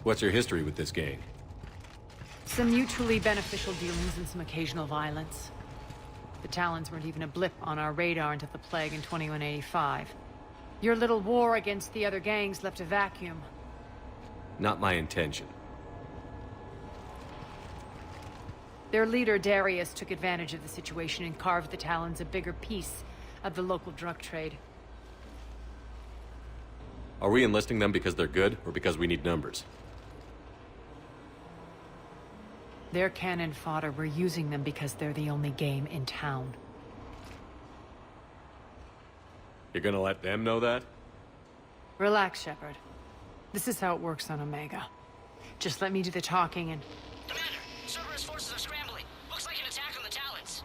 What's your history with this gang? Some mutually beneficial dealings and some occasional violence. The Talons weren't even a blip on our radar until the Plague in 2185. Your little war against the other gangs left a vacuum. Not my intention. Their leader, Darius, took advantage of the situation and carved the Talons a bigger piece of the local drug trade. Are we enlisting them because they're good, or because we need numbers? They're cannon fodder. We're using them because they're the only game in town. You're gonna let them know that? Relax, Shepard. This is how it works on Omega. Just let me do the talking and... Commander, Cerberus forces are scrambling. Looks like an attack on the Talons.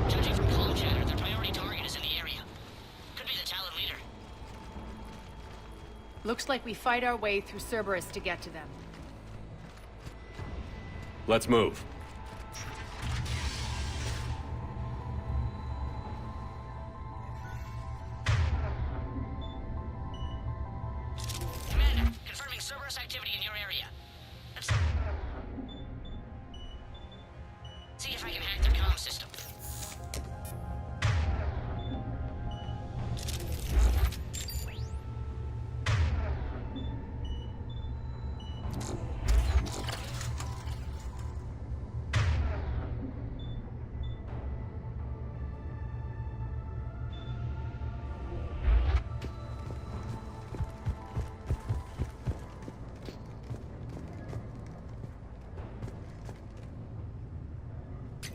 Judging from comm chatter, their priority target is in the area. Could be the Talon leader. Looks like we fight our way through Cerberus to get to them. Let's move. Commander, confirming Cerberus activity in your area. Let's see if I can hack their comm system.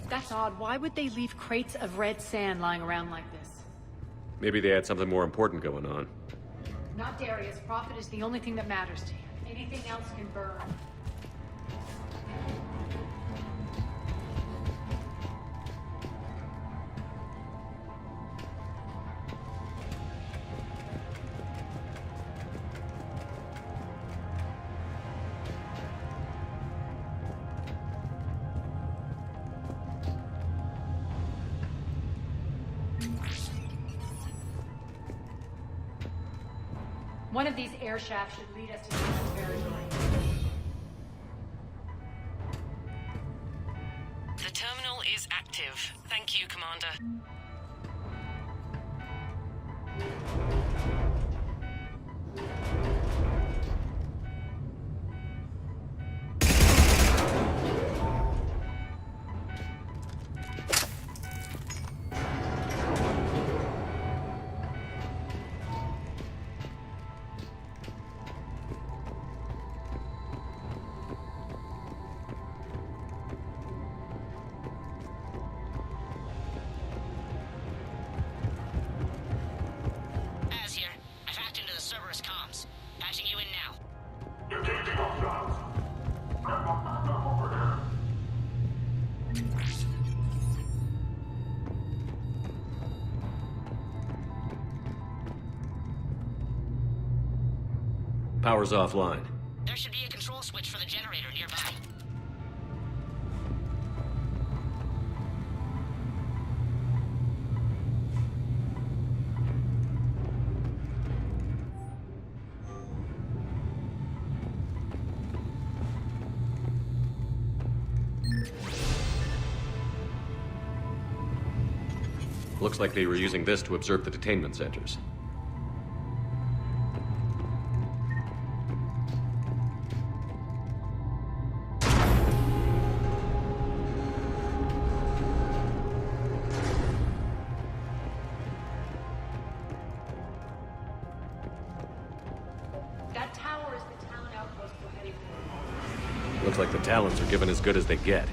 That's odd. Why would they leave crates of red sand lying around like this? Maybe they had something more important going on. Not Darius. Profit is the only thing that matters to him. Anything else can burn. One of these air shafts should lead us to the territory. The terminal is active. Thank you, Commander. Cerberus comms. Patching you in now. Power's offline. There should be a control switch for the generator nearby. Looks like they were using this to observe the detainment centers. That tower is the town outpost we're heading for. Looks like the Talons are given as good as they get.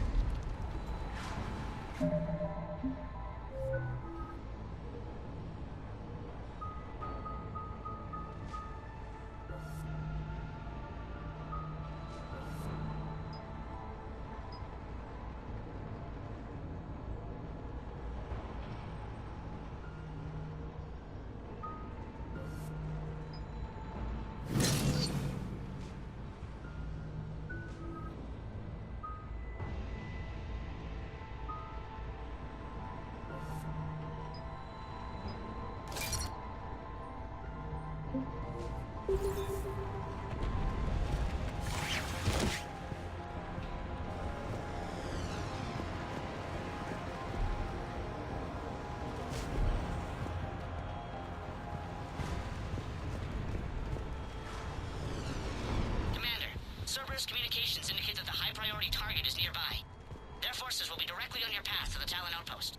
forces will be directly on your path to the Talon outpost.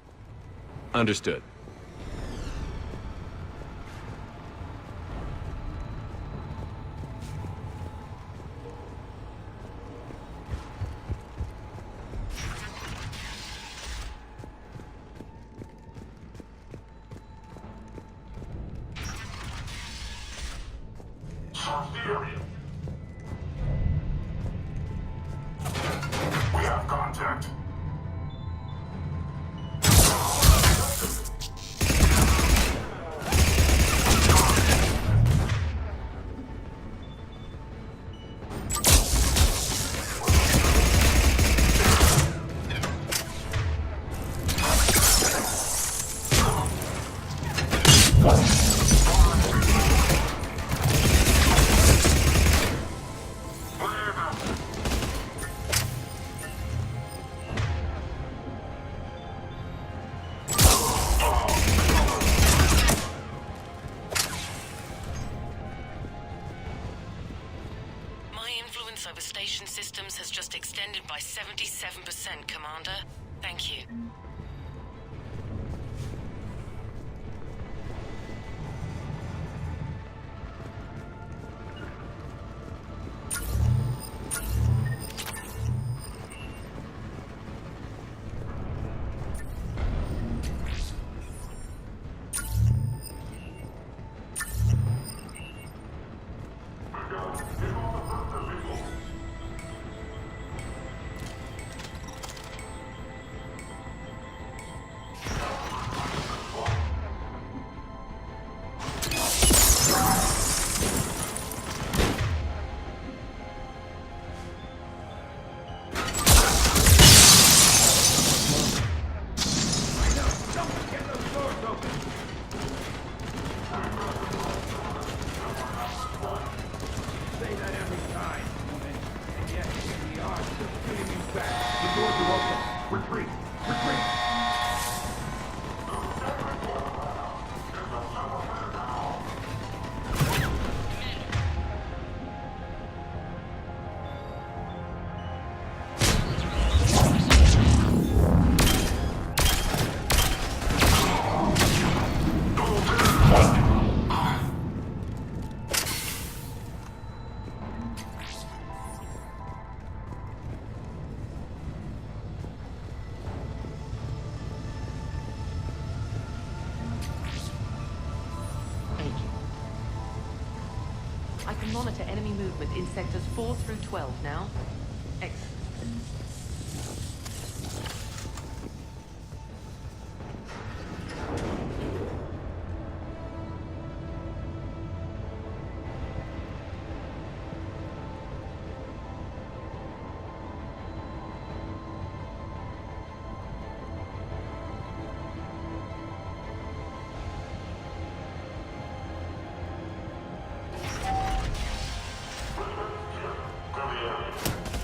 Understood. Search the area. We have contact. My influence over station systems has just extended by 77%, Commander. Thank you. Retreat! Retreat! I can monitor enemy movement in sectors 4 through 12 now. Excellent. Clear the area.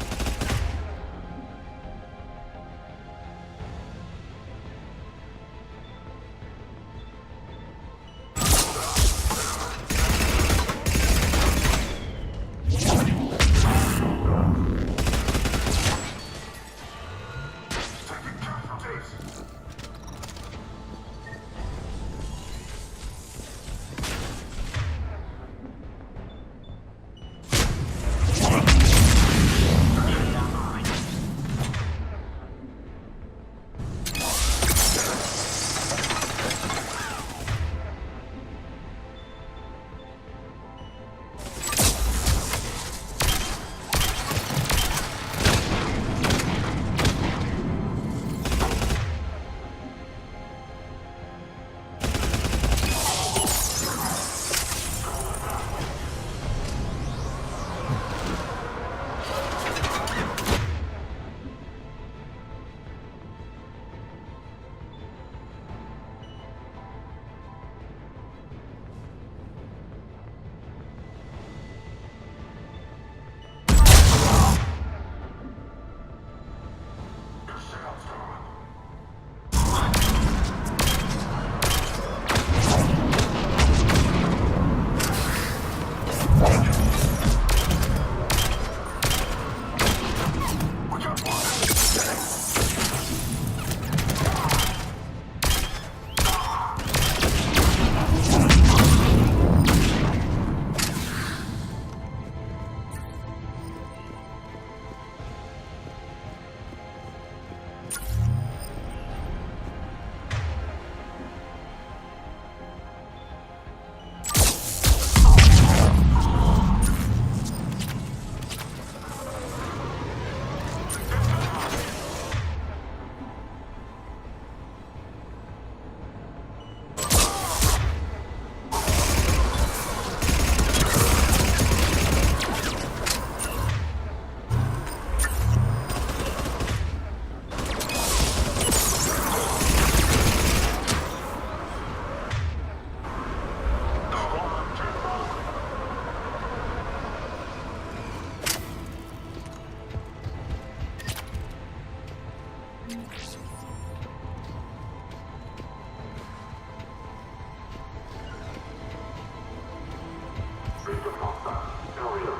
Beacon contact. Aria.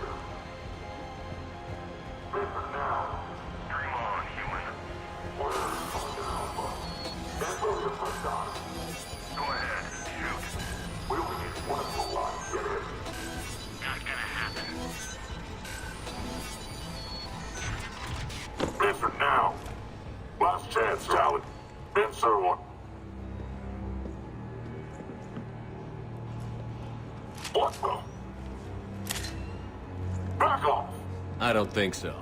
Listen now. Dream on, human. Orders coming to Alpha. Cancel your first shot. Go ahead. Shoot. We only need one of the lines. Get in. Not gonna happen. Answer now. Last chance, Talon. Answer one. What the? Back off! I don't think so.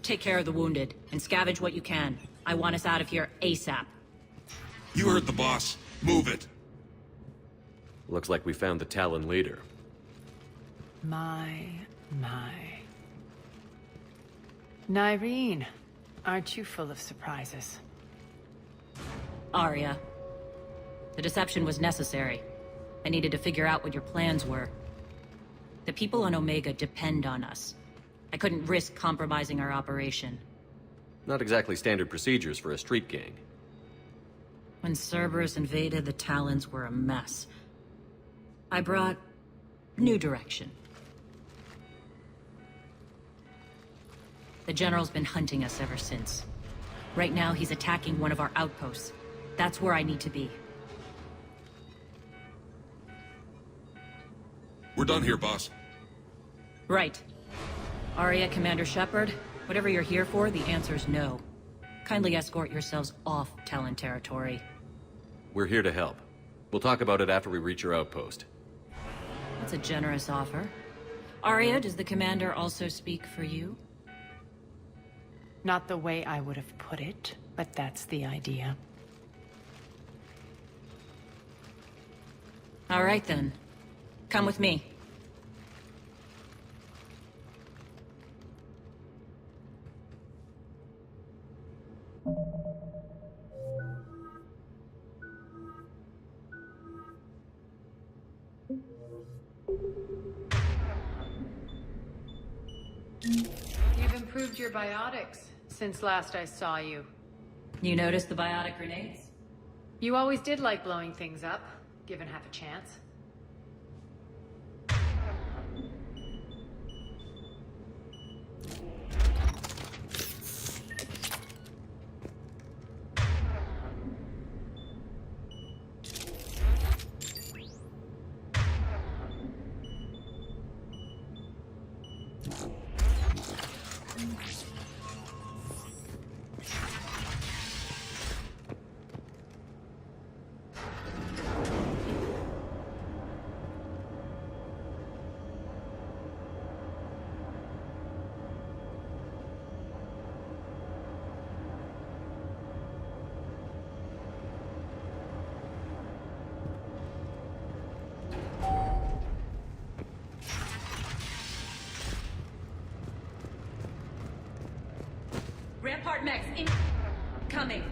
Take care of the wounded, and scavenge what you can. I want us out of here ASAP. You heard the boss. Move it. Looks like we found the Talon leader. My. Nyreen, aren't you full of surprises? Aria. The deception was necessary. I needed to figure out what your plans were. The people on Omega depend on us. I couldn't risk compromising our operation. Not exactly standard procedures for a street gang. When Cerberus invaded, the Talons were a mess. I brought new direction. The General's been hunting us ever since. Right now, he's attacking one of our outposts. That's where I need to be. We're done here, boss. Right. Aria, Commander Shepard, whatever you're here for, the answer's no. Kindly escort yourselves off Talon territory. We're here to help. We'll talk about it after we reach your outpost. That's a generous offer. Aria, does the Commander also speak for you? Not the way I would have put it, but that's the idea. All right then. Come with me. You've improved your biotics since last I saw you. You noticed the biotic grenades? You always did like blowing things up, given half a chance. Rampart mechs incoming.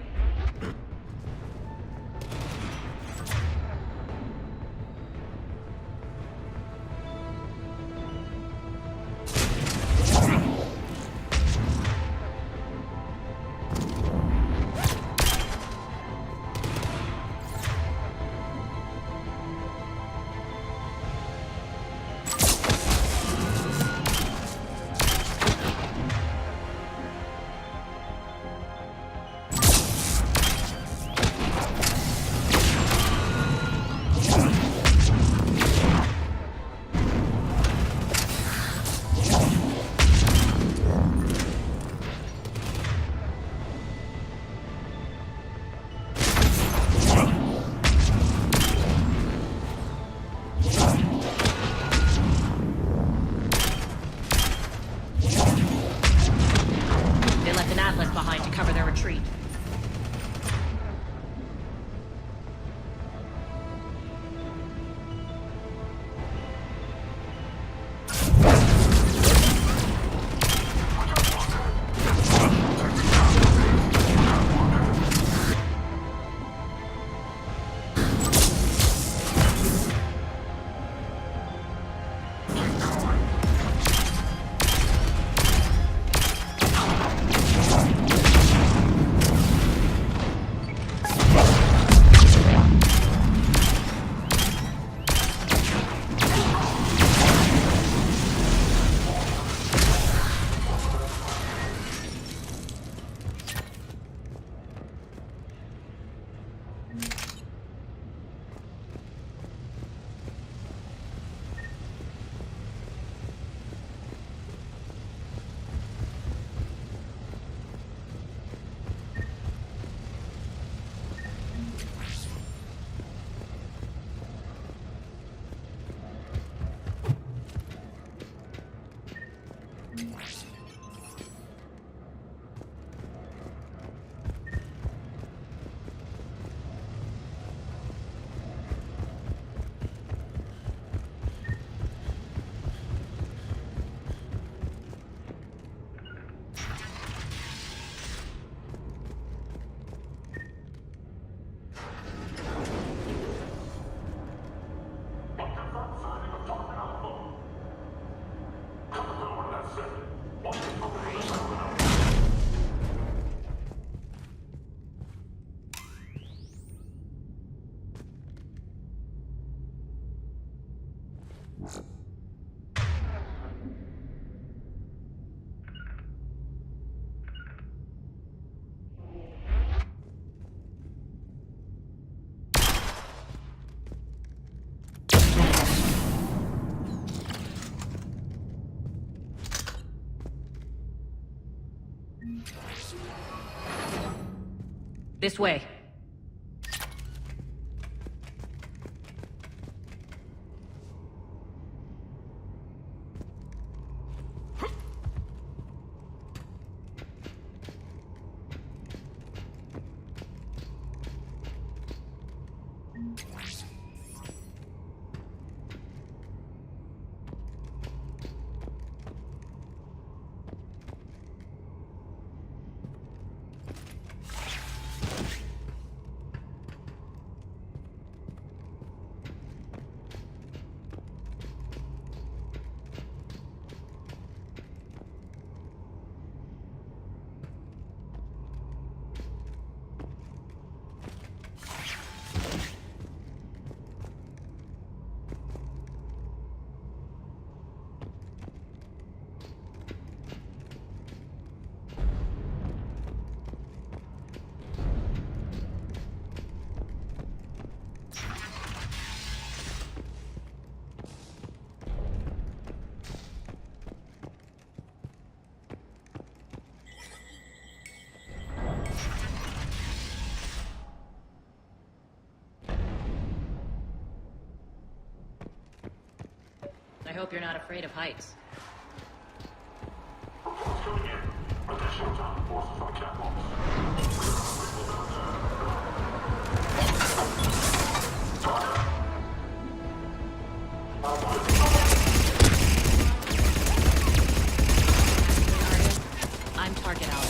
This way. I hope you're not afraid of heights. Reports coming in. Additional Titan forces on catwalks. I'm target out.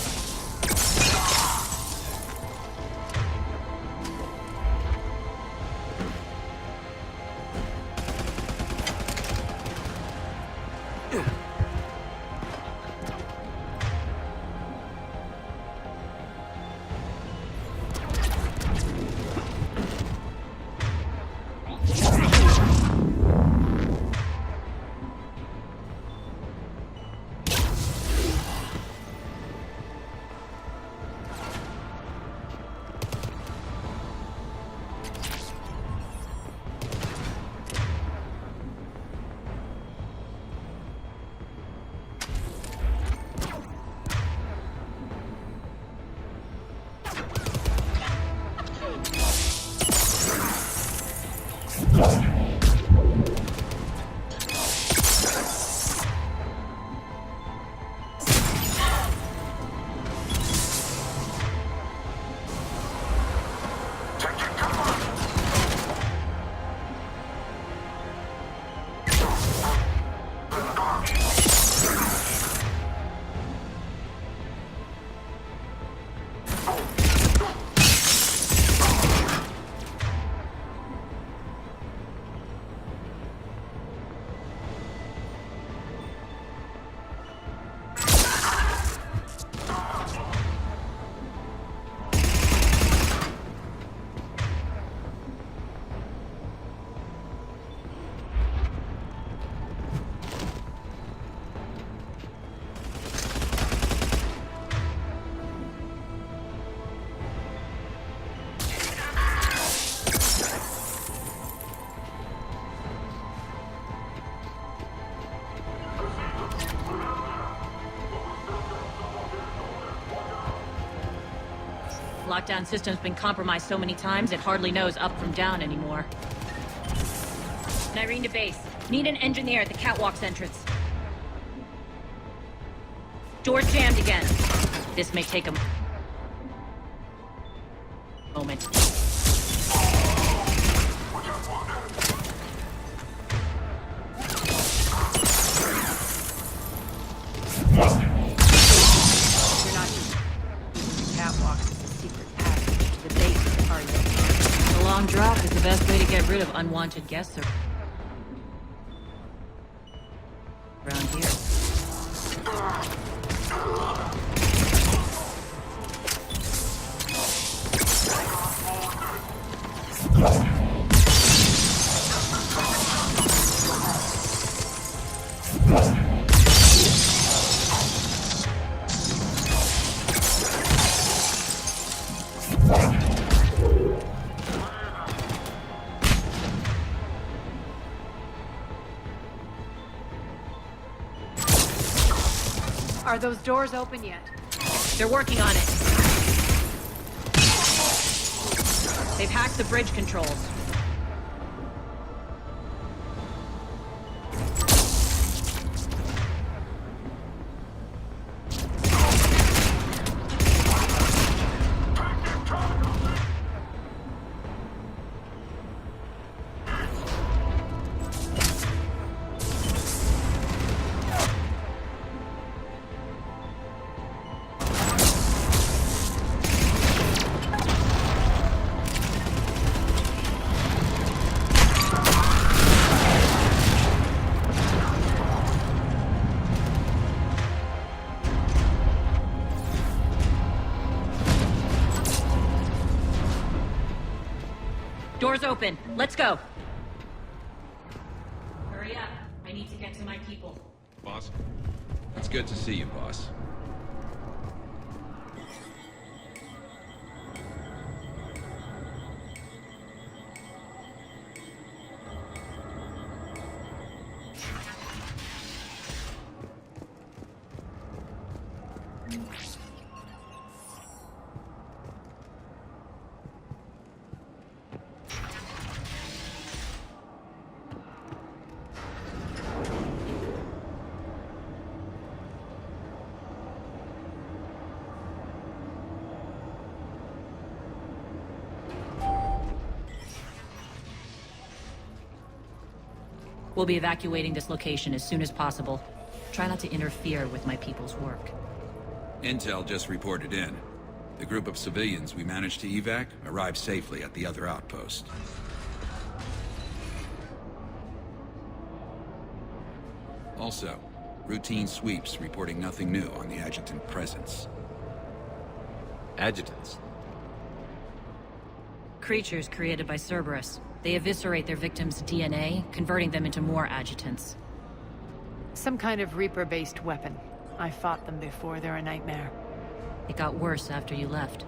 Lockdown system's been compromised so many times it hardly knows up from down anymore. Nyrene to base. Need an engineer at the catwalk's entrance. Door's jammed again. This may take a moment. You're not just catwalks as a secret passage to the base, are you? The long drop is the best way to get rid of unwanted guests around here. Are those doors open yet? They're working on it. They've hacked the bridge controls. Doors open. Let's go. Hurry up. I need to get to my people. Boss? It's good to see you, boss. We'll be evacuating this location as soon as possible. Try not to interfere with my people's work. Intel just reported in. The group of civilians we managed to evac arrived safely at the other outpost. Also, routine sweeps reporting nothing new on the adjutant presence. Adjutants. Creatures created by Cerberus. They eviscerate their victims' DNA, converting them into more adjutants. Some kind of Reaper-based weapon. I fought them before, they're a nightmare. It got worse after you left.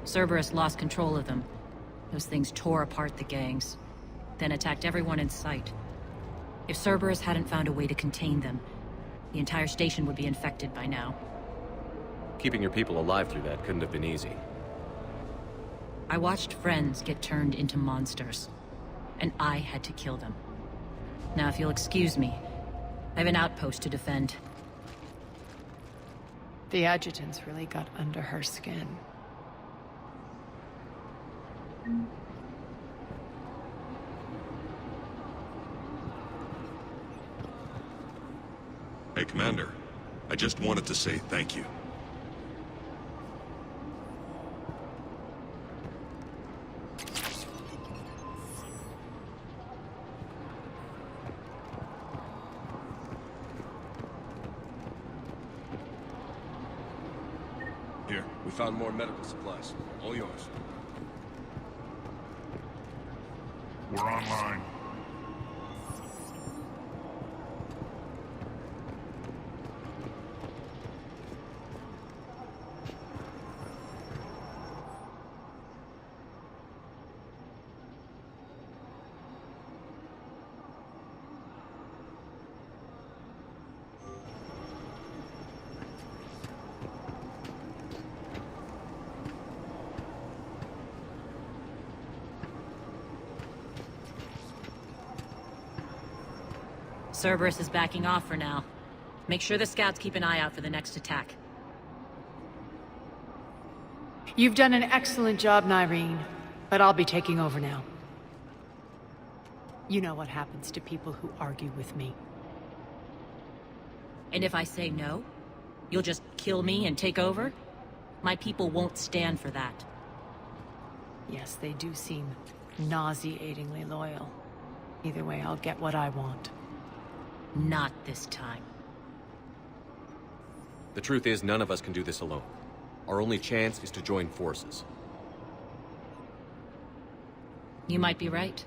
Cerberus lost control of them. Those things tore apart the gangs, then attacked everyone in sight. If Cerberus hadn't found a way to contain them, the entire station would be infected by now. Keeping your people alive through that couldn't have been easy. I watched friends get turned into monsters, and I had to kill them. Now, if you'll excuse me, I have an outpost to defend. The adjutants really got under her skin. Hey, Commander. I just wanted to say thank you. Here, we found more medical supplies. All yours. We're online. Cerberus is backing off for now. Make sure the scouts keep an eye out for the next attack. You've done an excellent job, Nyreen, but I'll be taking over now. You know what happens to people who argue with me. And if I say no, you'll just kill me and take over? My people won't stand for that. Yes, they do seem nauseatingly loyal. Either way, I'll get what I want. Not this time. The truth is, none of us can do this alone. Our only chance is to join forces. You might be right,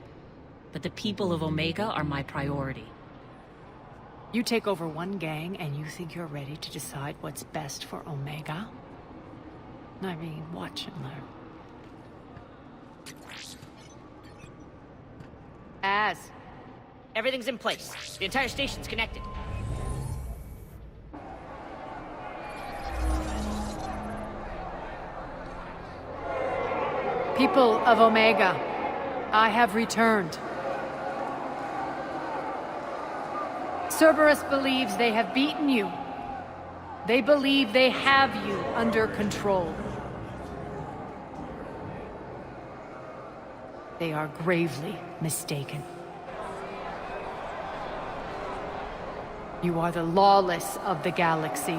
but the people of Omega are my priority. You take over one gang and you think you're ready to decide what's best for Omega? Nyreen, watch and learn. Everything's in place. The entire station's connected. people of Omega, I have returned. Cerberus believes they have beaten you. They believe they have you under control. They are gravely mistaken. You are the lawless of the galaxy.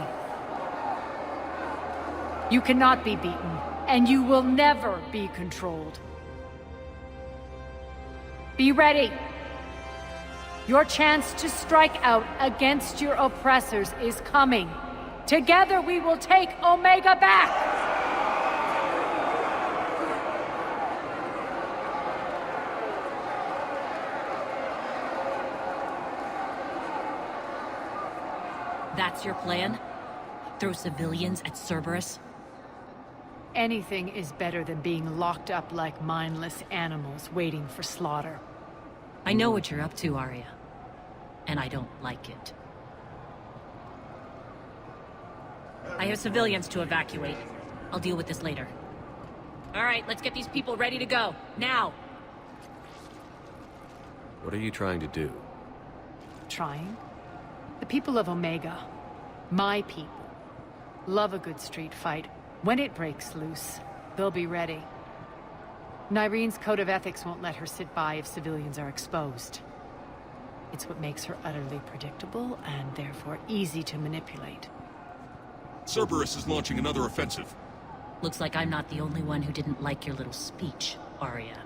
You cannot be beaten, and you will never be controlled. Be ready. Your chance to strike out against your oppressors is coming. Together we will take Omega back! That's your plan? Throw civilians at Cerberus? Anything is better than being locked up like mindless animals waiting for slaughter. I know what you're up to, Aria. And I don't like it. I have civilians to evacuate. I'll deal with this later. All right, let's get these people ready to go. Now! What are you trying to do? Trying? The people of Omega, my people, love a good street fight. When it breaks loose, they'll be ready. Nyrene's code of ethics won't let her sit by if civilians are exposed. It's what makes her utterly predictable and therefore easy to manipulate. Cerberus is launching another offensive. Looks like I'm not the only one who didn't like your little speech, Aria.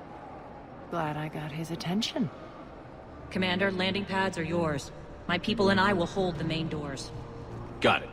Glad I got his attention. Commander, landing pads are yours. My people and I will hold the main doors. Got it.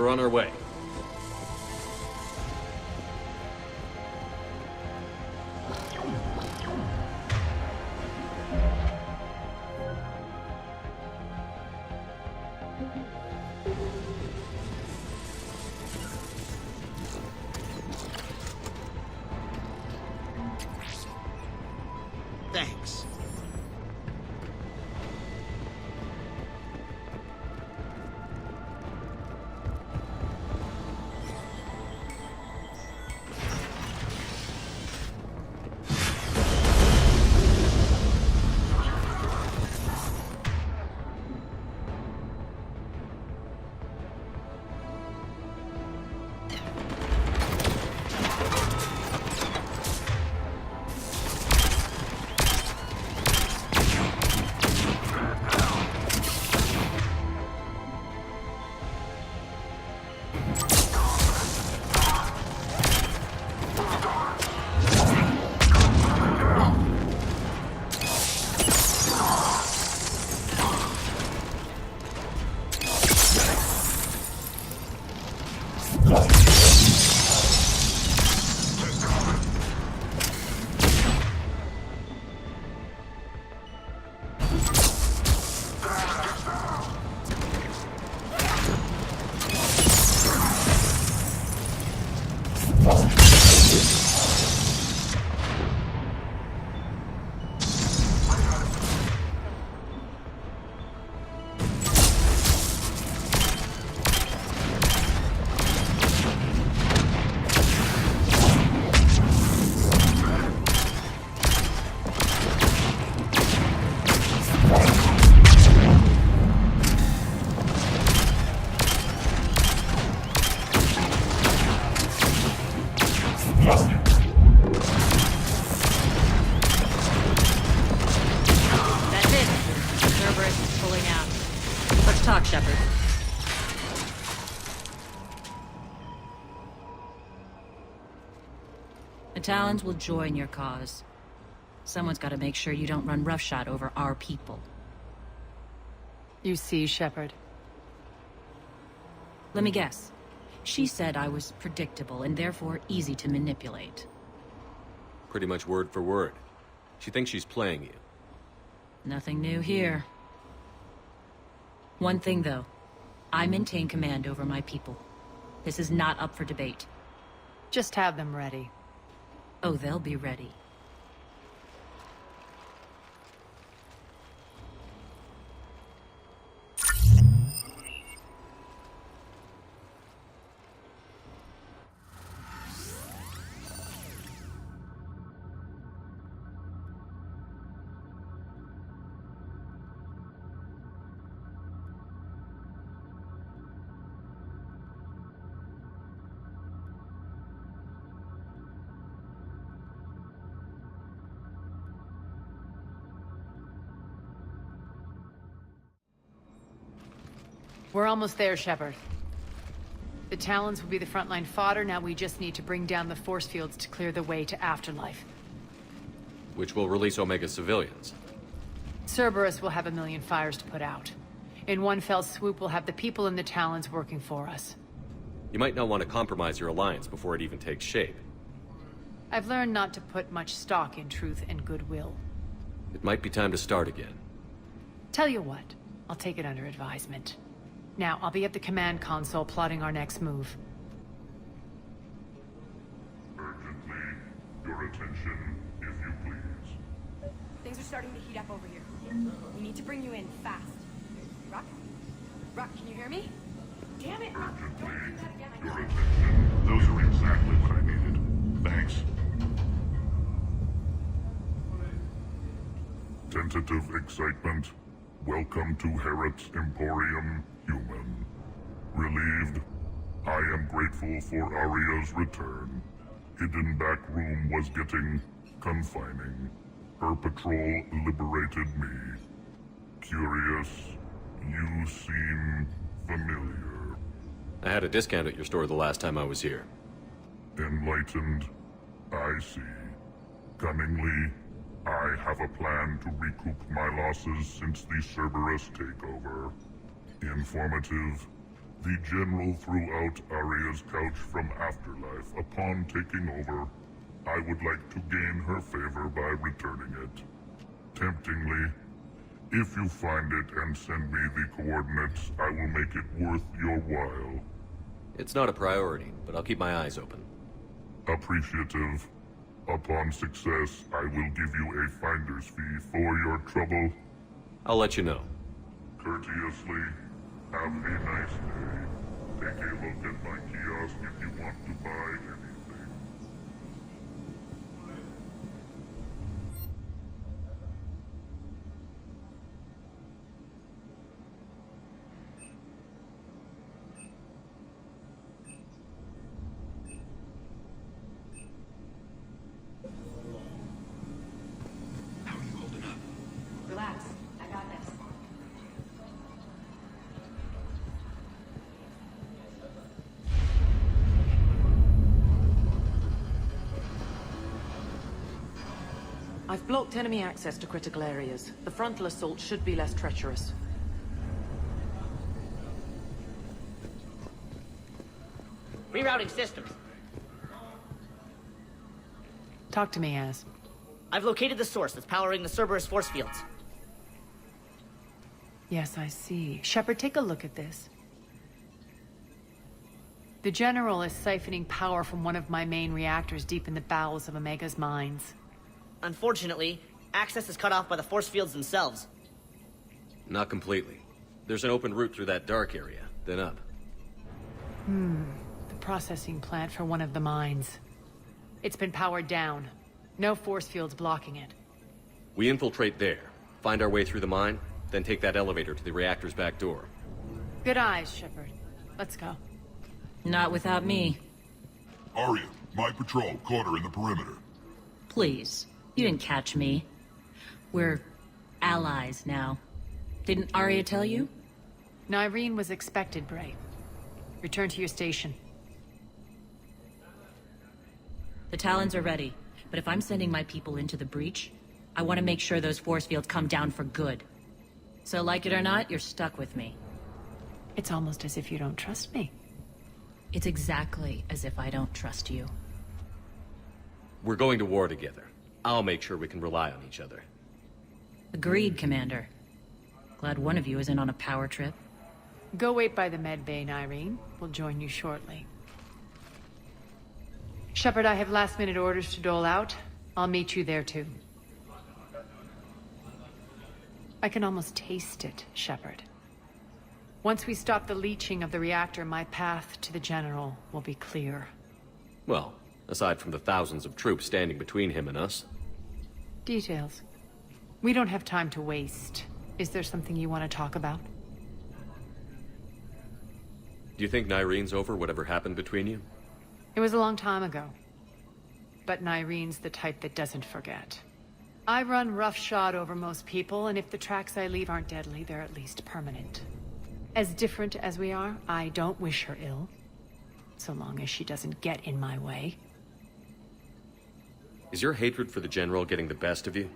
We're on our way. Thanks. That's it. Cerberus is pulling out. Let's talk, Shepard. The Talons will join your cause. Someone's got to make sure you don't run roughshod over our people. You see, Shepard. Let me guess. She said I was predictable and therefore easy to manipulate. Pretty much word for word. She thinks she's playing you. Nothing new here. One thing, though. I maintain command over my people. This is not up for debate. Just have them ready. Oh, they'll be ready. We're almost there, Shepard. The Talons will be the frontline fodder, now we just need to bring down the force fields to clear the way to Afterlife. Which will release Omega civilians. Cerberus will have 1,000,000 fires to put out. In one fell swoop, we'll have the people in the Talons working for us. You might not want to compromise your alliance before it even takes shape. I've learned not to put much stock in truth and goodwill. It might be time to start again. Tell you what, I'll take it under advisement. Now, I'll be at the command console plotting our next move. Urgently, your attention, if you please. Things are starting to heat up over here. We need to bring you in fast. Rock? Rock, can you hear me? Damn it! Rock, don't do that again. Your attention. Those are exactly what I needed. Thanks. Tentative excitement. Welcome to Herod's Emporium, human. Relieved. I am grateful for Aria's return. Hidden back room was getting confining. Her patrol liberated me. Curious. You seem familiar. I had a discount at your store the last time I was here. Enlightened. I see. Cunningly, I have a plan to recoup my losses since the Cerberus takeover. Informative. The General threw out Aria's couch from Afterlife upon taking over. I would like to gain her favor by returning it. Temptingly, if you find it and send me the coordinates, I will make it worth your while. It's not a priority, but I'll keep my eyes open. Appreciative. Upon success, I will give you a finder's fee for your trouble. I'll let you know. Courteously, have a nice day. Take a look at my kiosk if you want to buy anything. Relax. I got this. I've blocked enemy access to critical areas. The frontal assault should be less treacherous. Rerouting systems. Talk to me, Az. I've located the source that's powering the Cerberus force fields. Yes, I see. Shepard, take a look at this. The General is siphoning power from one of my main reactors deep in the bowels of Omega's mines. Unfortunately, access is cut off by the force fields themselves. Not completely. There's an open route through that dark area, then up. The processing plant for one of the mines. It's been powered down. No force fields blocking it. We infiltrate there, find our way through the mine, then take that elevator to the reactor's back door. Good eyes, Shepard. Let's go. Not without me. Aria, My patrol caught her in the perimeter. Please. You didn't catch me. We're allies now. Didn't Aria tell you? Nyreen was expected, Bray. Return to your station. The Talons are ready, but if I'm sending my people into the breach, I want to make sure those force fields come down for good. So like it or not, you're stuck with me. It's almost as if you don't trust me. It's exactly as if I don't trust you. We're going to war together. I'll make sure we can rely on each other. Agreed, Commander. Glad one of you isn't on a power trip. Go wait by the med bay, Nyreen. We'll join you shortly. Shepard, I have last-minute orders to dole out. I'll meet you there, too. I can almost taste it, Shepard. Once we stop the leaching of the reactor, my path to the General will be clear. Well, aside from the thousands of troops standing between him and us. Details. We don't have time to waste. Is there something you want to talk about? Do you think Nyreen's over whatever happened between you? It was a long time ago. But Nyreen's the type that doesn't forget. I run roughshod over most people, and if the tracks I leave aren't deadly, they're at least permanent. As different as we are, I don't wish her ill. So long as she doesn't get in my way. Is your hatred for the General getting the best of you?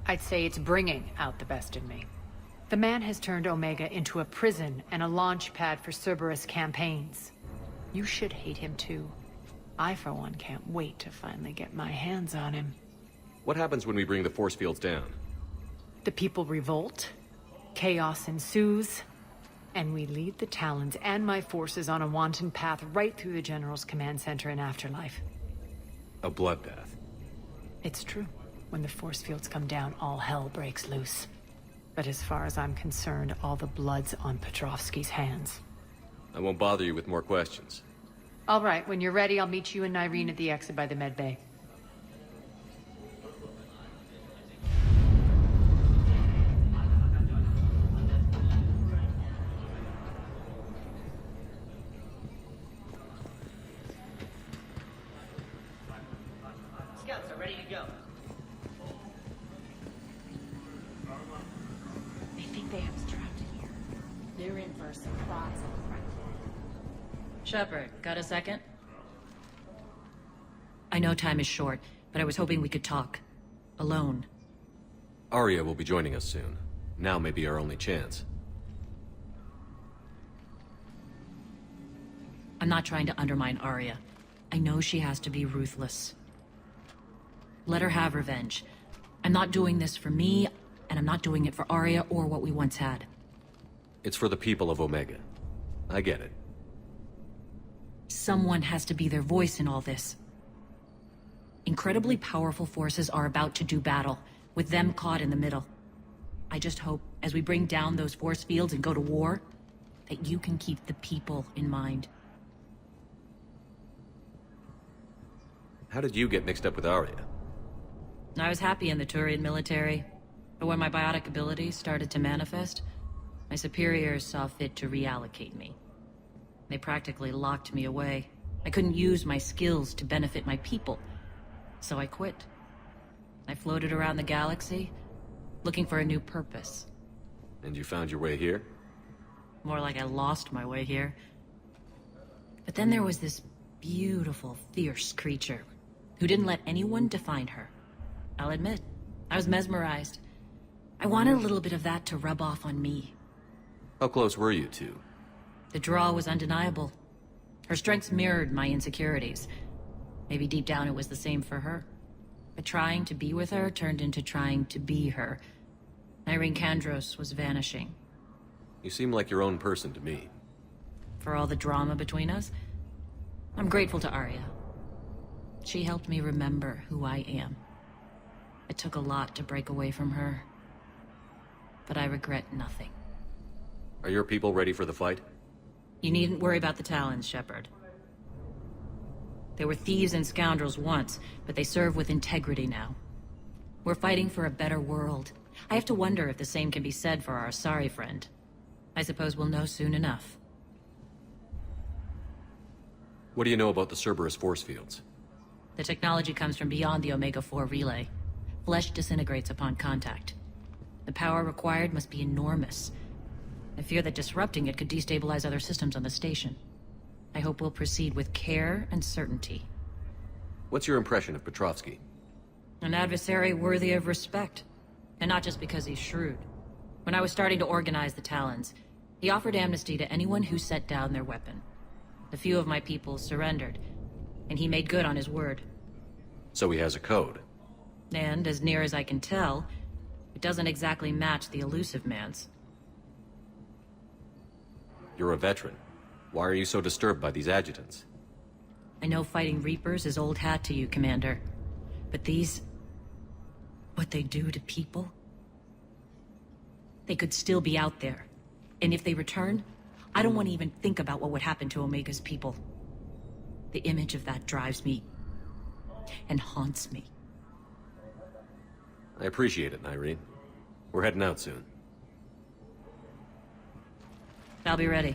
I'd say it's bringing out the best in me. The man has turned Omega into a prison and a launch pad for Cerberus campaigns. You should hate him too. I, for one, can't wait to finally get my hands on him. What happens when we bring the force fields down? The people revolt, chaos ensues, and we lead the Talons and my forces on a wanton path right through the General's command center and afterlife. A bloodbath. It's true. When the force fields come down, all hell breaks loose. But as far as I'm concerned, all the blood's on Petrovsky's hands. I won't bother you with more questions. All right, when you're ready, I'll meet you and Nyreen at the exit by the med bay. Scouts are ready to go. They think they have us trapped in here. They're in for a surprise. Shepard, got a second? I know time is short, but I was hoping we could talk. Alone. Aria will be joining us soon. Now may be our only chance. I'm not trying to undermine Aria. I know she has to be ruthless. Let her have revenge. I'm not doing this for me, and I'm not doing it for Aria or what we once had. It's for the people of Omega. I get it. Someone has to be their voice in all this. Incredibly powerful forces are about to do battle, with them caught in the middle. I just hope, as we bring down those force fields and go to war, that you can keep the people in mind. How did you get mixed up with Aria? I was happy in the Turian military, but when my biotic abilities started to manifest, my superiors saw fit to reallocate me. They practically locked me away. I couldn't use my skills to benefit my people, so I quit. I floated around the galaxy, looking for a new purpose. And you found your way here? More like I lost my way here. But then there was this beautiful, fierce creature who didn't let anyone define her. I'll admit, I was mesmerized. I wanted a little bit of that to rub off on me. How close were you two? The draw was undeniable. Her strengths mirrored my insecurities. Maybe deep down it was the same for her. But trying to be with her turned into trying to be her. Irene Kandros was vanishing. You seem like your own person to me. For all the drama between us, I'm grateful to Aria. She helped me remember who I am. It took a lot to break away from her. But I regret nothing. Are your people ready for the fight? You needn't worry about the Talons, Shepard. They were thieves and scoundrels once, but they serve with integrity now. We're fighting for a better world. I have to wonder if the same can be said for our Asari friend. I suppose we'll know soon enough. What do you know about the Cerberus force fields? The technology comes from beyond the Omega-4 relay. Flesh disintegrates upon contact. The power required must be enormous. I fear that disrupting it could destabilize other systems on the station. I hope we'll proceed with care and certainty. What's your impression of Petrovsky? An adversary worthy of respect. And not just because he's shrewd. When I was starting to organize the Talons, he offered amnesty to anyone who set down their weapon. A few of my people surrendered, and he made good on his word. So he has a code. And, as near as I can tell, it doesn't exactly match the elusive man's. You're a veteran. Why are you so disturbed by these adjutants? I know fighting Reapers is old hat to you, Commander. But these... what they do to people? They could still be out there. And if they return, I don't want to even think about what would happen to Omega's people. The image of that drives me... and haunts me. I appreciate it, Irene. We're heading out soon. I'll be ready.